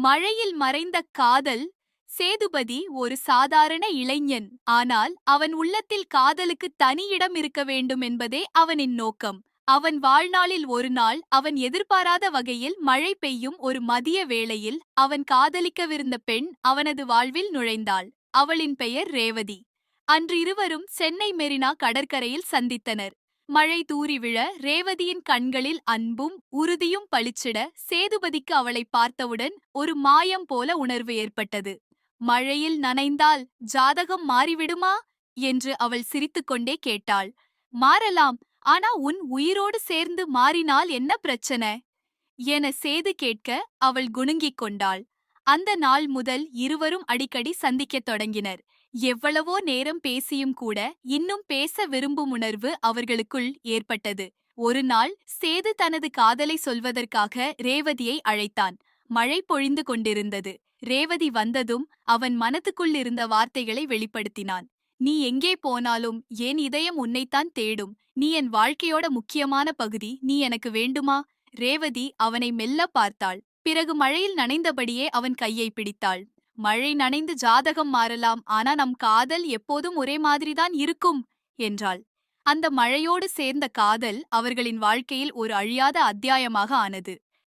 மழையில் மறைந்த காதல். சேதுபதி ஒரு சாதாரண இளைஞன். ஆனால் அவன் உள்ளத்தில் காதலுக்கு தனி இடம் இருக்க வேண்டும் என்பதே அவனின் நோக்கம். அவன் வாழ்நாளில் ஒரு நாள் அவன் எதிர்பாராத வகையில் மழை பெய்யும் ஒரு மதிய வேளையில் அவன் காதலிக்கவிருந்த பெண் அவனது வாழ்வில் நுழைந்தாள். அவளின் பெயர் ரேவதி. அன்று இருவரும் சென்னை மெரினா கடற்கரையில் சந்தித்தனர். மழை தூறி விழ ரேவதியின் கண்களில் அன்பும் உறுதியும் பளிச்சிட சேதுபதிக்கு அவளை பார்த்தவுடன் ஒரு மாயம் போல உணர்வு ஏற்பட்டது. மழையில் நனைந்தால் ஜாதகம் மாறிவிடுமா என்று அவள் சிரித்துக்கொண்டே கேட்டாள். மாறலாம், ஆனா உன் உயிரோடு சேர்ந்து மாறினால் என்ன பிரச்சனை என சேது கேட்க அவள் குணுங்கிக் கொண்டாள். அந்த நாள் முதல் இருவரும் அடிக்கடி சந்திக்கத் தொடங்கினர். எவ்வளவோ நேரம் பேசியும் கூட இன்னும் பேச விரும்பும் உணர்வு அவர்களுக்குள் ஏற்பட்டது. ஒரு நாள் சேது தனது காதலை சொல்வதற்காக ரேவதியை அழைத்தான். மழை பொழிந்து கொண்டிருந்தது. ரேவதி வந்ததும் அவன் மனதுக்குள் இருந்த வார்த்தைகளை வெளிப்படுத்தினான். நீ எங்கே போனாலும் என் இதயம் உன்னைத்தான் தேடும். நீ என் வாழ்க்கையோட முக்கியமான பகுதி. நீ எனக்கு வேண்டுமா? ரேவதி அவனை மெல்ல பார்த்தாள். பிறகு மழையில் நனைந்தபடியே அவன் கையை பிடித்தாள். மழை நனைந்து ஜாதகம் மாறலாம், ஆனா நம் காதல் எப்போதும் ஒரே மாதிரிதான் இருக்கும் என்றாள். அந்த மழையோடு சேர்ந்த காதல் அவர்களின் வாழ்க்கையில் ஒரு அழியாத அத்தியாயமாக ஆனது.